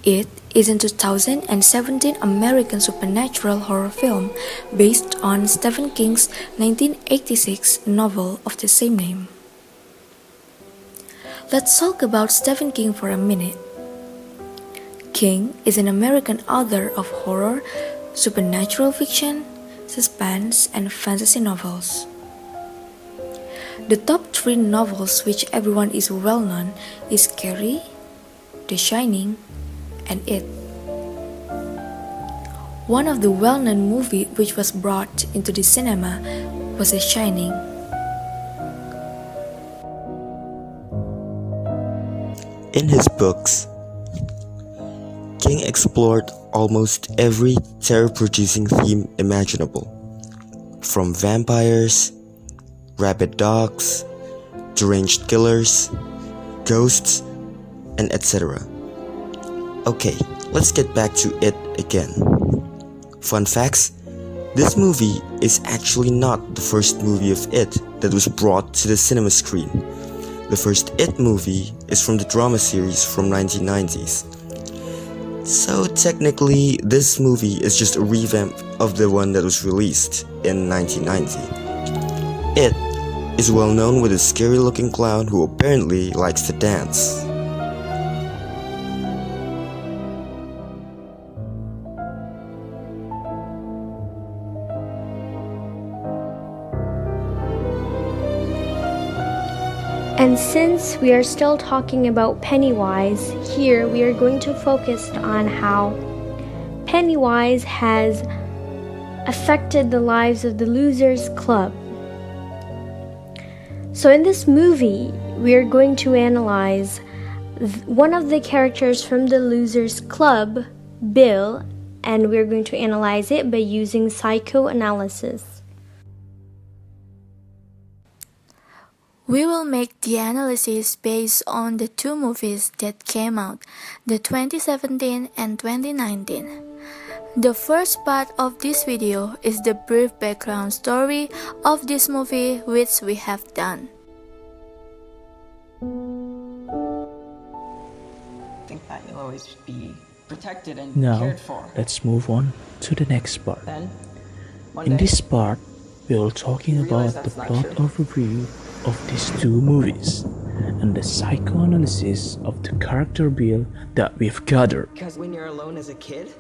It is a 2017 American supernatural horror film based on Stephen King's 1986 novel of the same name. Let's talk about Stephen King for a minute. King is an American author of horror, supernatural fiction, suspense, and fantasy novels. The top three novels which everyone is well known is Carrie, The Shining, and It. One of the well-known movie which was brought into the cinema was The Shining. In his books, King explored almost every terror-producing theme imaginable, from vampires, rabid dogs, deranged killers, ghosts, and etc. Okay, let's get back to It again. Fun facts: this movie is actually not the first movie of It that was brought to the cinema screen. The first It movie is from the drama series from 1990s. So technically, this movie is just a revamp of the one that was released in 1990. It is well known with a scary looking clown who apparently likes to dance. And since we are still talking about Pennywise, here we are going to focus on how Pennywise has affected the lives of the Losers Club. So in this movie, we are going to analyze one of the characters from the Losers Club, Bill, and we're going to analyze it by using psychoanalysis. We will make the analysis based on the two movies that came out, the 2017 and 2019. The first part of this video is the brief background story of this movie which we have done. I think that you'll always be protected and Now, cared for. let's move on to the next part. Then, one In day, this part, we'll talking you realize about the that's not plot true. overview of these two movies and the psychoanalysis of the character Bill that we've gathered. because when you're alone as a kid,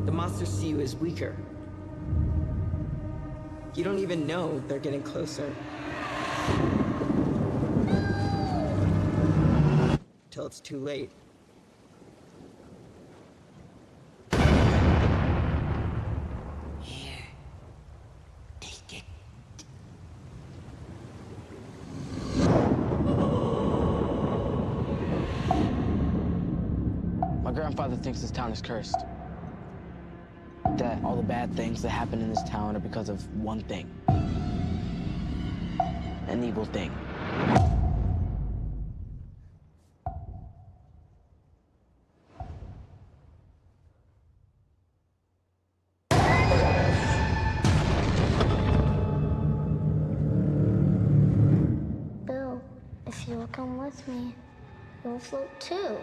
the monsters see you as weaker. You don't even know they're getting closer. Till it's too late. Here, take it. My grandfather thinks this town is cursed. That all the bad things that happen in this town are because of one thing. An evil thing. Bill, if you will come with me, you'll float too.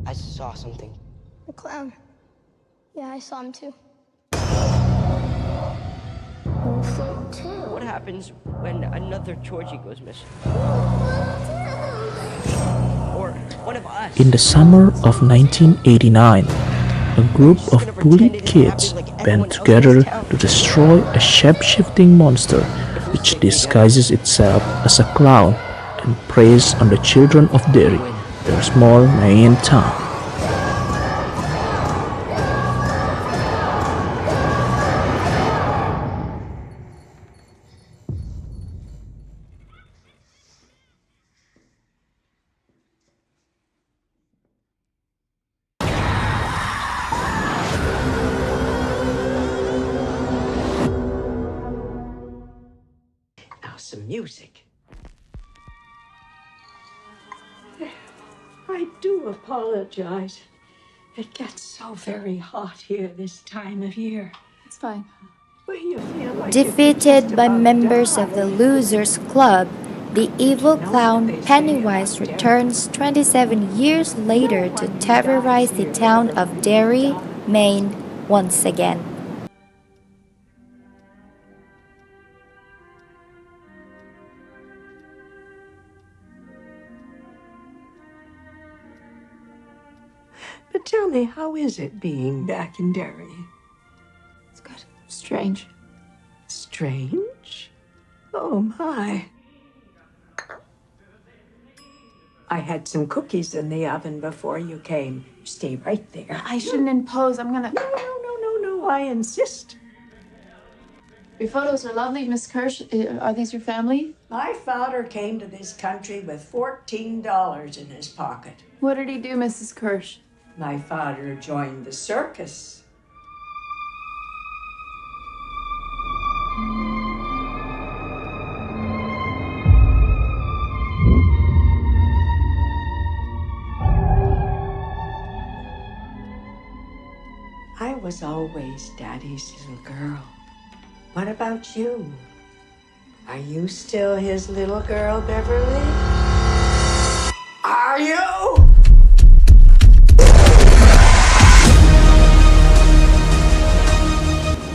I saw something. The clown. Yeah, I saw him too. You'll float too. What happens when another Georgie goes missing? Or one of us? In the summer of 1989, a group of bullied kids band together to destroy a shape-shifting monster which disguises itself as a clown and preys on the children of Negeri, their small Mayan town. Now some music. I do apologize. It gets so very hot here this time of year. It's fine. Well, you feel like you could just Defeated by about members of the die. Losers Club, the evil You know what clown they say Pennywise about returns 27 years later to terrorize the town of Derry, Maine, once again. But tell me, how is it being back in Derry? It's good. Strange. Strange? Oh, my. I had some cookies in the oven before you came. Stay right there. I shouldn't impose. I'm gonna. No, I insist. Your photos are lovely, Miss Kirsch. Are these your family? My father came to this country with $14 in his pocket. What did he do, Mrs. Kirsch? My father joined the circus. I was always Daddy's little girl. What about you? Are you still his little girl, Beverly? Are you?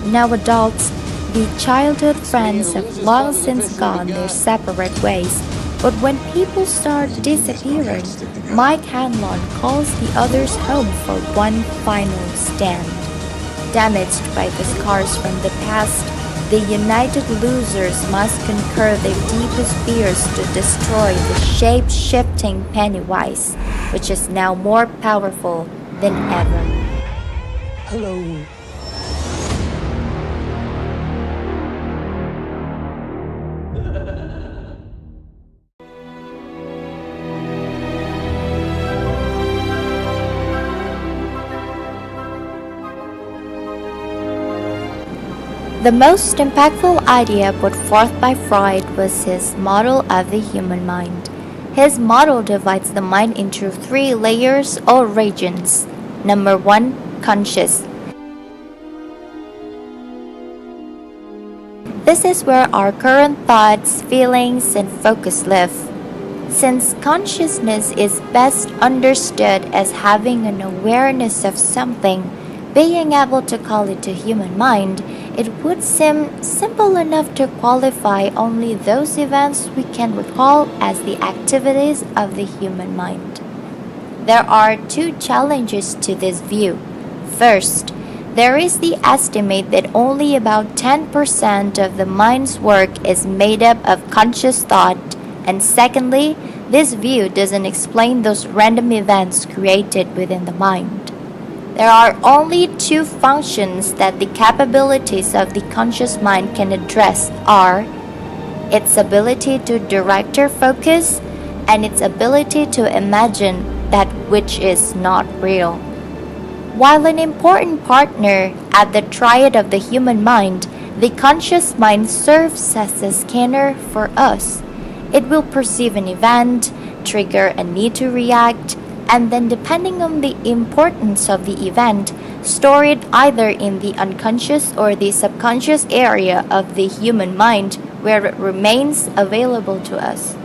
Now adults, the childhood friends have long since gone their separate ways. But when people start disappearing, Mike Hanlon calls the others home for one final stand. Damaged by the scars from the past, the united losers must conquer their deepest fears to destroy the shape-shifting Pennywise, which is now more powerful than ever. Hello. The most impactful idea put forth by Freud was his model of the human mind. His model divides the mind into 3 layers or regions. Number 1, conscious. This is where our current thoughts, feelings, and focus live. Since consciousness is best understood as having an awareness of something, being able to call it a human mind, it would seem simple enough to qualify only those events we can recall as the activities of the human mind. There are 2 challenges to this view. First, there is the estimate that only about 10% of the mind's work is made up of conscious thought, and secondly, this view doesn't explain those random events created within the mind. There are only 2 functions that the capabilities of the conscious mind can address are its ability to direct our focus and its ability to imagine that which is not real. While an important partner at the triad of the human mind, the conscious mind serves as a scanner for us. It will perceive an event, trigger a need to react, and then depending on the importance of the event, store it either in the unconscious or the subconscious area of the human mind where it remains available to us.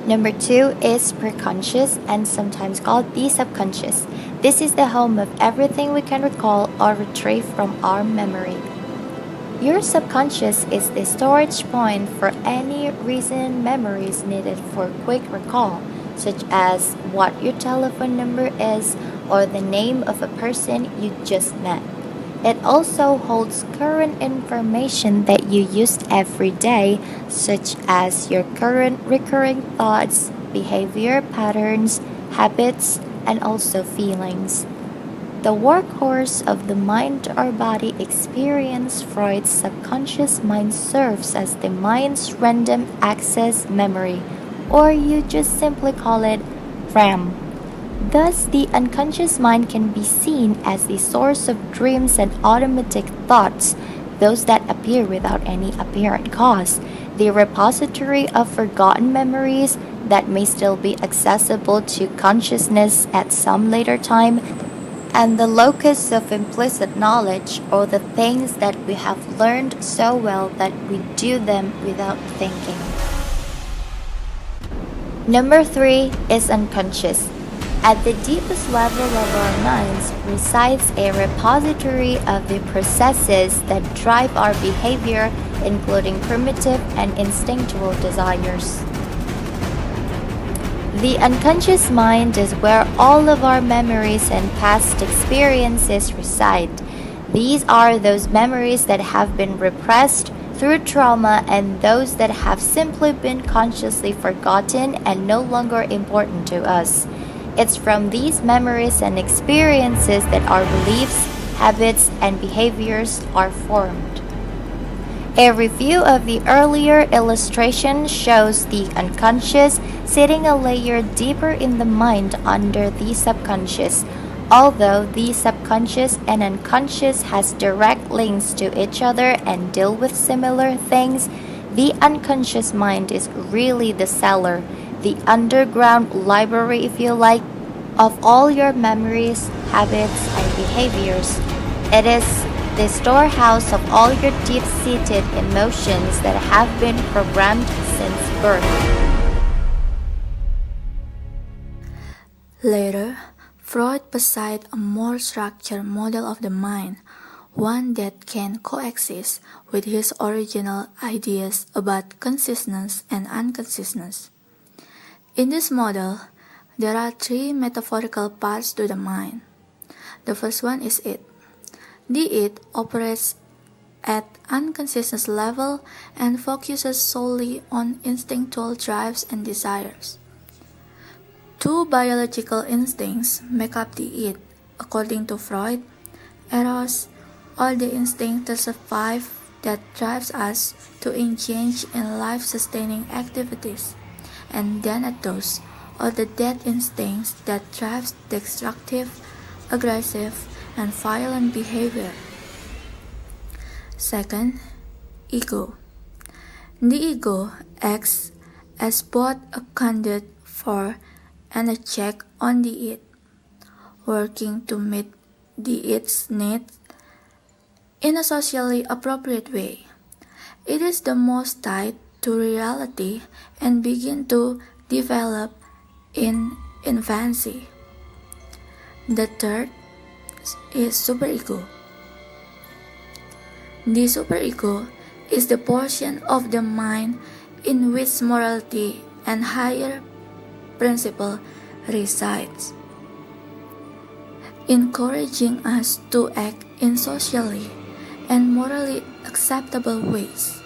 Number 2 is preconscious and sometimes called the subconscious. This is the home of everything we can recall or retrieve from our memory. Your subconscious is the storage point for any recent memories needed for quick recall, such as what your telephone number is or the name of a person you just met. It also holds current information that you use every day, such as your current recurring thoughts, behavior patterns, habits, and also feelings. The workhorse of the mind or body experience, Freud's subconscious mind serves as the mind's random access memory, or you just simply call it RAM. Thus, the unconscious mind can be seen as the source of dreams and automatic thoughts, those that appear without any apparent cause, the repository of forgotten memories, that may still be accessible to consciousness at some later time, and the locus of implicit knowledge, or the things that we have learned so well that we do them without thinking. Number 3 is unconscious. At the deepest level of our minds resides a repository of the processes that drive our behavior, including primitive and instinctual desires. The unconscious mind is where all of our memories and past experiences reside. These are those memories that have been repressed through trauma and those that have simply been consciously forgotten and no longer important to us. It's from these memories and experiences that our beliefs, habits, and behaviors are formed. A review of the earlier illustration shows the unconscious sitting a layer deeper in the mind under the subconscious. Although the subconscious and unconscious has direct links to each other and deal with similar things, the unconscious mind is really the cellar, the underground library, if you like, of all your memories, habits, and behaviors. It is the storehouse of all your deep-seated emotions that have been programmed since birth. Later, Freud posited a more structured model of the mind, one that can coexist with his original ideas about consciousness and unconsciousness. In this model, there are 3 metaphorical parts to the mind. The first one is it. The it operates at unconscious level and focuses solely on instinctual drives and desires. 2 biological instincts make up the it, according to Freud: eros, or the instinct to survive that drives us to engage in life-sustaining activities, and thanatos, or the death instincts that drives destructive, aggressive, and violent behavior. Second, ego. The ego acts as both a conduit for and a check on the it, working to meet the it's needs in a socially appropriate way. It is the most tied to reality and begin to develop in infancy. The third is superego. The superego is the portion of the mind in which morality and higher principle resides, encouraging us to act in socially and morally acceptable ways.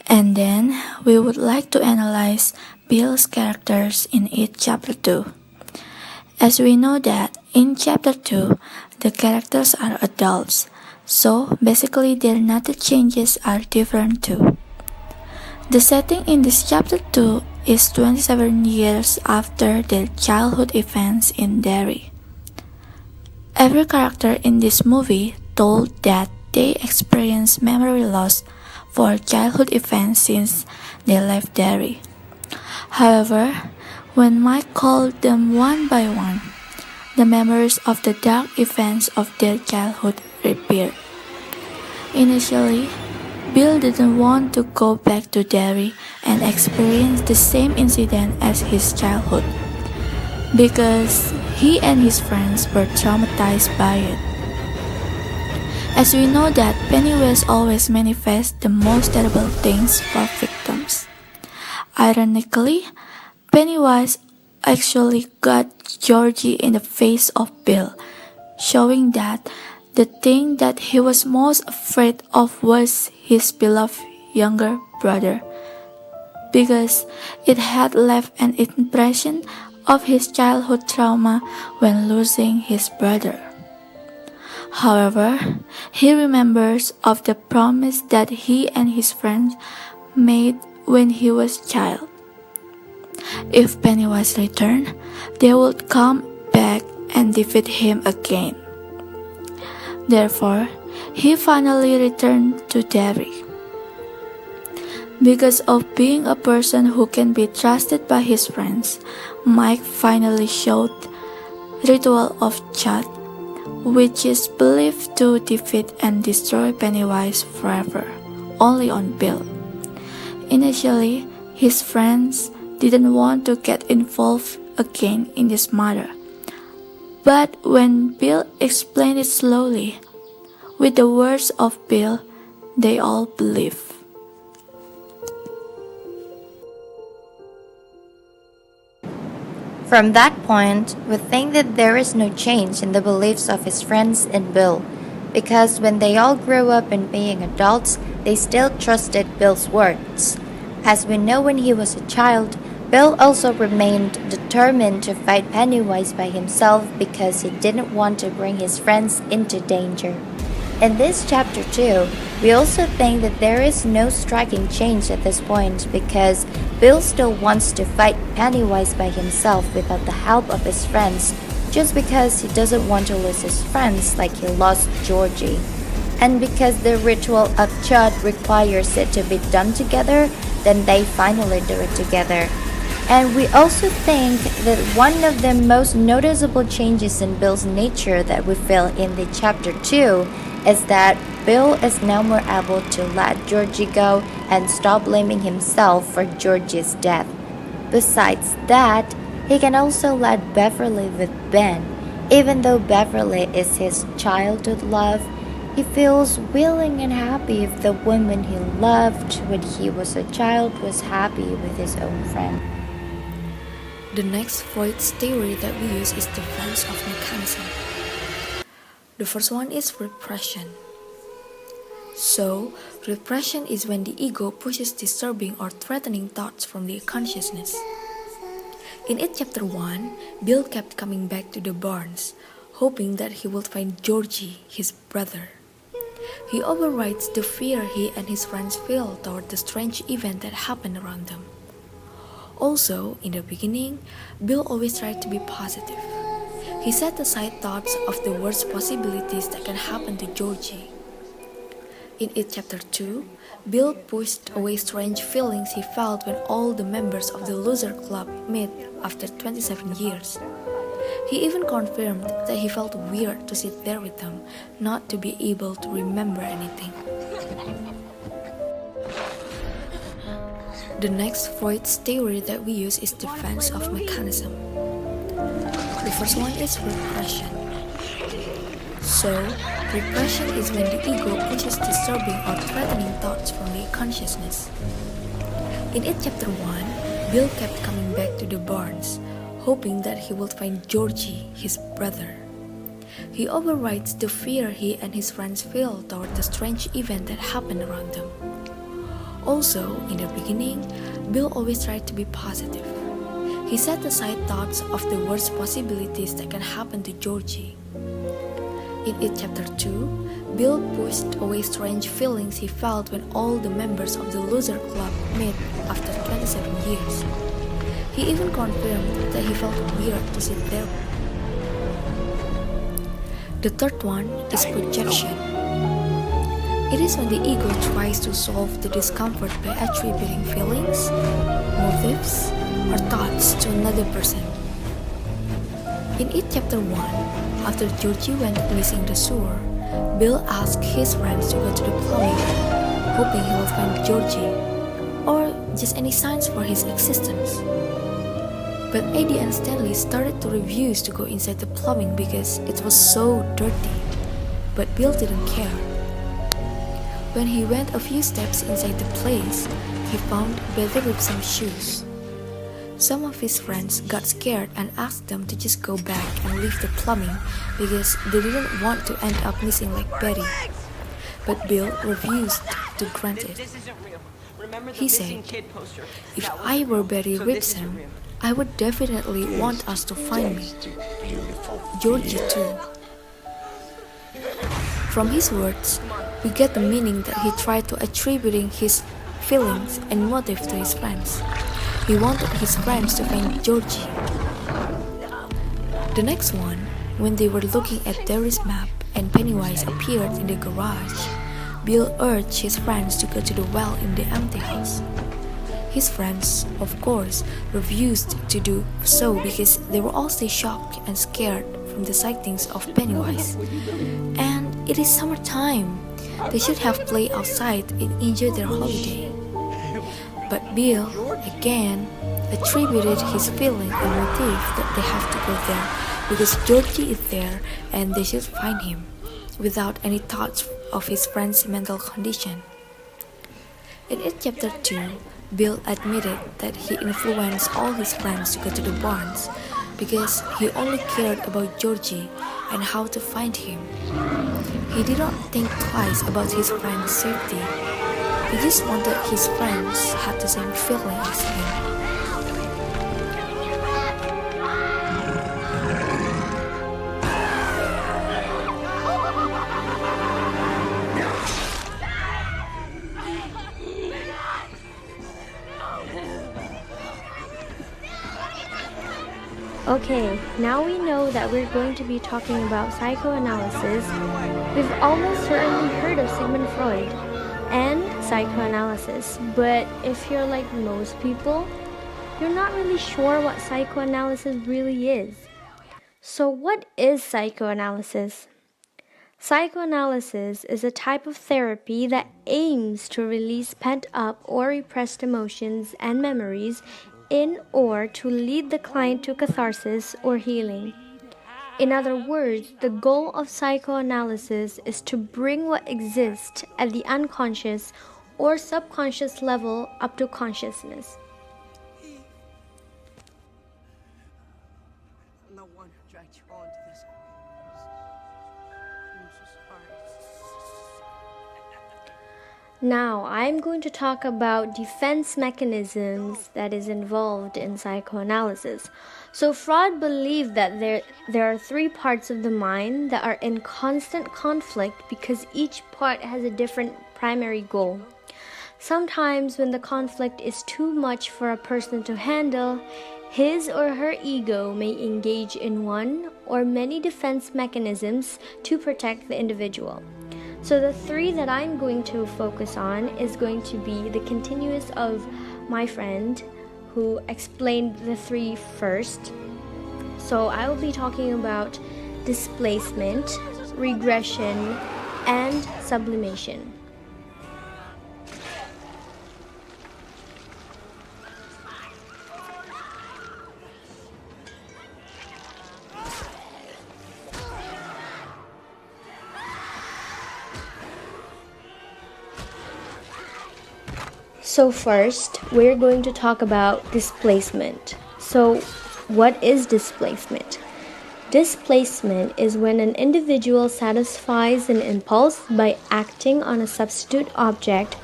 And then we would like to analyze Bill's characters in each chapter 2. As we know that in chapter 2, the characters are adults, so basically their nature changes are different too. The setting in this chapter 2 is 27 years after their childhood events in Derry. Every character in this movie told that they experienced memory loss for childhood events since they left Derry. However, when Mike called them one by one, the memories of the dark events of their childhood reappeared. Initially, Bill didn't want to go back to Derry and experience the same incident as his childhood, because he and his friends were traumatized by it. As we know that Pennywise always manifests the most terrible things for victims. Ironically, Pennywise actually got Georgie in the face of Bill, showing that the thing that he was most afraid of was his beloved younger brother, because it had left an impression of his childhood trauma when losing his brother. However, he remembers of the promise that he and his friends made when he was a child. If Pennywise returned, they would come back and defeat him again. Therefore, he finally returned to Derry. Because of being a person who can be trusted by his friends, Mike finally showed ritual of Chud, which is believed to defeat and destroy Pennywise forever, only on Bill. Initially, his friends didn't want to get involved again in this matter, but when Bill explained it slowly, with the words of Bill, they all believed. From that point, we think that there is no change in the beliefs of his friends and Bill, because when they all grew up and being adults, they still trusted Bill's words. As we know, when he was a child, Bill also remained determined to fight Pennywise by himself because he didn't want to bring his friends into danger. In this chapter 2, we also think that there is no striking change at this point because Bill still wants to fight Pennywise by himself without the help of his friends, just because he doesn't want to lose his friends like he lost Georgie. And because the ritual of Chud requires it to be done together, then they finally do it together. And we also think that one of the most noticeable changes in Bill's nature that we feel in the chapter 2 is that Bill is now more able to let Georgie go and stop blaming himself for Georgie's death. Besides that, he can also let Beverly with Ben. Even though Beverly is his childhood love, he feels willing and happy if the woman he loved when he was a child was happy with his own friend. The next Freud's theory that we use is defense of mechanism. The first one is repression. So, repression is when the ego pushes disturbing or threatening thoughts from the consciousness. In it chapter 1, Bill kept coming back to the barns, hoping that he would find Georgie, his brother. He overrides the fear he and his friends feel toward the strange event that happened around them. Also, in the beginning, Bill always tried to be positive. He set aside thoughts of the worst possibilities that can happen to Georgie. In it chapter 2, Bill pushed away strange feelings he felt when all the members of the loser club met after 27 years. He even confirmed that he felt weird to sit there with them, not to be able to remember anything. The next Freud's theory that we use is defense of mechanism. The first one is repression. So, repression is when the ego pushes disturbing or threatening thoughts from the consciousness. In it chapter 1, Bill kept coming back to the barns, hoping that he would find Georgie, his brother. He overrides the fear he and his friends feel toward the strange event that happened around them. Also, in the beginning, Bill always tried to be positive. He set aside thoughts of the worst possibilities that can happen to Georgie. In it chapter 2, Bill pushed away strange feelings he felt when all the members of the loser club met after 27 years. He even confirmed that he felt weird to sit there. The third one is projection. It is when the ego tries to solve the discomfort by attributing feelings, motives, or thoughts to another person. In it chapter 1, after Georgie went missing the sewer, Bill asked his friends to go to the plumbing, hoping he will find Georgie, or just any signs for his existence. But Eddie and Stanley started to refuse to go inside the plumbing because it was so dirty, but Bill didn't care. When he went a few steps inside the place, he found Betty with some shoes. Some of his friends got scared and asked them to just go back and leave the plumbing because they didn't want to end up missing like Betty. But Bill refused to grant it. He said, "If I were Betty Ripson, I would definitely want us to find me. Georgie too." From his words, we get the meaning that he tried to attributing his feelings and motive to his friends. He wanted his friends to find Georgie. The next one, when they were looking at Derry's map, and Pennywise appeared in the garage, Bill urged his friends to go to the well in the empty house. His friends, of course, refused to do so because they were all still shocked and scared from the sightings of Pennywise. And it is summertime. They should have played outside and enjoyed their holiday. But Bill, again, attributed his feeling and motive that they have to go there because Georgie is there and they should find him, without any thoughts of his friend's mental condition. In chapter 2, Bill admitted that he influenced all his friends to go to the barns because he only cared about Georgie and how to find him. He did not think twice about his friend's safety. He just wanted his friends had the same feeling as him. Okay, now we know that we're going to be talking about psychoanalysis. We've almost certainly heard of Sigmund Freud and psychoanalysis, but if you're like most people, you're not really sure what psychoanalysis really is. So what is psychoanalysis? Psychoanalysis is a type of therapy that aims to release pent-up or repressed emotions and memories in or to lead the client to catharsis or healing. In other words, the goal of psychoanalysis is to bring what exists at the unconscious or subconscious level up to consciousness. I'm the one who dragged you all into this. I'm so sorry. Now, I'm going to talk about defense mechanisms that is involved in psychoanalysis. So Freud believed that there are three parts of the mind that are in constant conflict because each part has a different primary goal. Sometimes when the conflict is too much for a person to handle, his or her ego may engage in one or many defense mechanisms to protect the individual. So the three that I'm going to focus on is going to be the continuous of my friend who explained the three first. So I will be talking about displacement, regression, and sublimation. So first, we're going to talk about displacement. So what is displacement? Displacement is when an individual satisfies an impulse by acting on a substitute object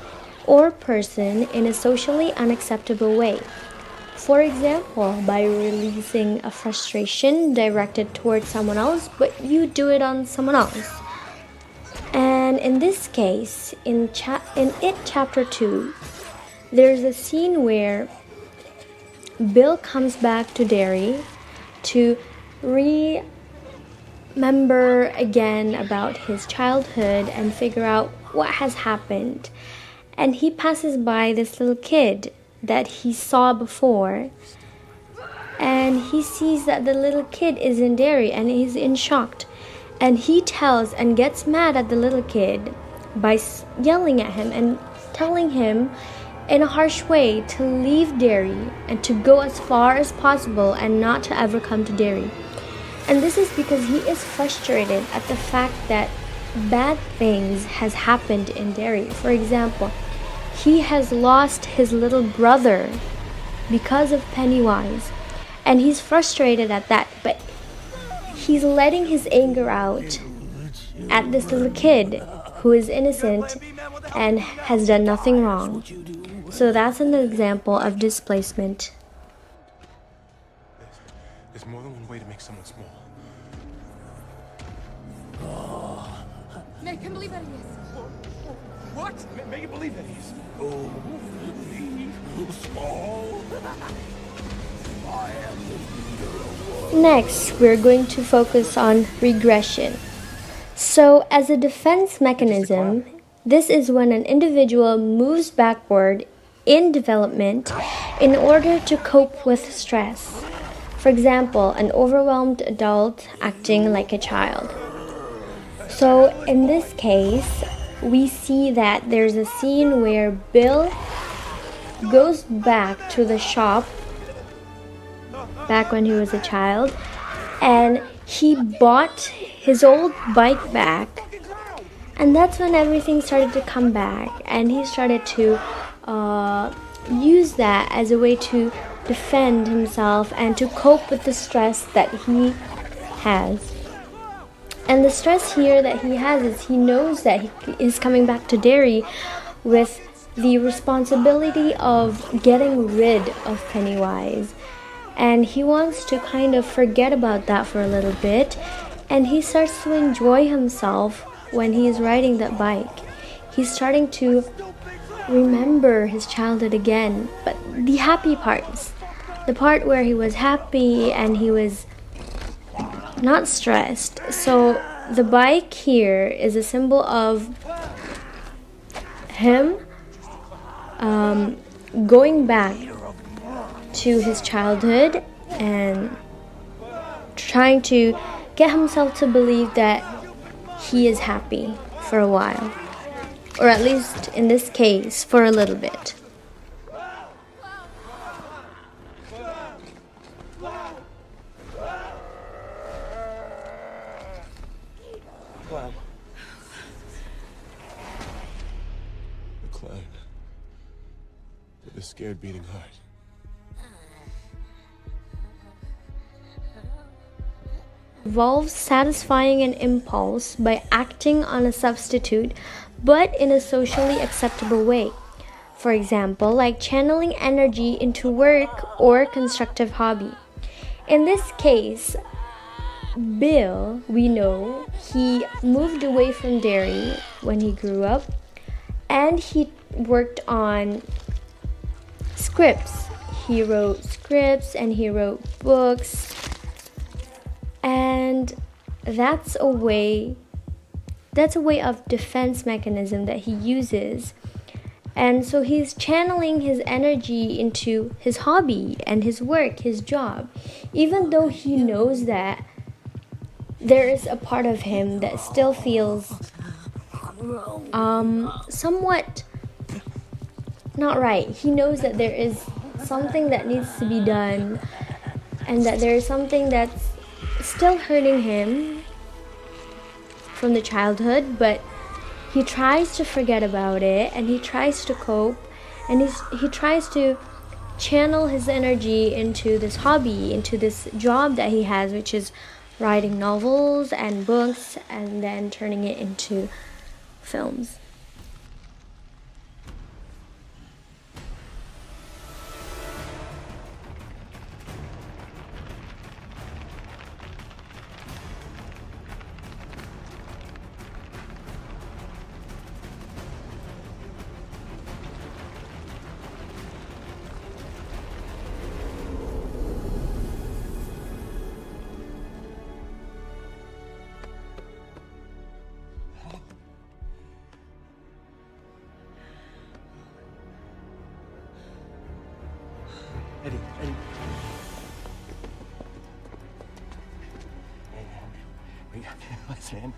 or person in a socially unacceptable way. For example, by releasing a frustration directed towards someone else, but you do it on someone else. And in this case, in chapter 2, there's a scene where Bill comes back to Derry to remember again about his childhood and figure out what has happened. And he passes by this little kid that he saw before, and he sees that the little kid is in Derry and he's in shock. And he tells and gets mad at the little kid by yelling at him and telling him in a harsh way to leave Derry and to go as far as possible and not to ever come to Derry. And this is because he is frustrated at the fact that bad things has happened in Derry. For example, he has lost his little brother because of Pennywise, and he's frustrated at that, but he's letting his anger out at this little kid who is innocent and has done nothing wrong. So that's an example of displacement. There's more than one way to make someone small. Make him believe that he is. What? Make it believe that he's... Oh, small. I am the leader of war. Next, we're going to focus on regression. So, as a defense mechanism, this is when an individual moves backward in development in order to cope with stress. For example, an overwhelmed adult acting like a child. So, in this case, we see that there's a scene where Bill goes back to the shop back when he was a child, and he bought his old bike back, and that's when everything started to come back, and he started to use that as a way to defend himself and to cope with the stress that he has. And the stress here that he has is he knows that he is coming back to Derry with the responsibility of getting rid of Pennywise. And he wants to kind of forget about that for a little bit. And he starts to enjoy himself when he is riding that bike. He's starting to remember his childhood again. But the happy parts, the part where he was happy and he was not stressed. So the bike here is a symbol of him going back to his childhood and trying to get himself to believe that he is happy for a while, or at least in this case for a little bit. The clown. With a scared beating heart. Involves satisfying an impulse by acting on a substitute, but in a socially acceptable way. For example, like channeling energy into work or constructive hobby. In this case, Bill, we know, he moved away from Derry when he grew up, and he worked on scripts. He wrote scripts and he wrote books. And that's a way of defense mechanism that he uses. And so he's channeling his energy into his hobby and his work, his job, even though he knows that there is a part of him that still feels somewhat not right. He knows that there is something that needs to be done, and that there is something that's still hurting him from the childhood, but he tries to forget about it, and he tries to cope, and he tries to channel his energy into this hobby, into this job that he has, which is writing novels and books and then turning it into films. Eddie. Hey, listen,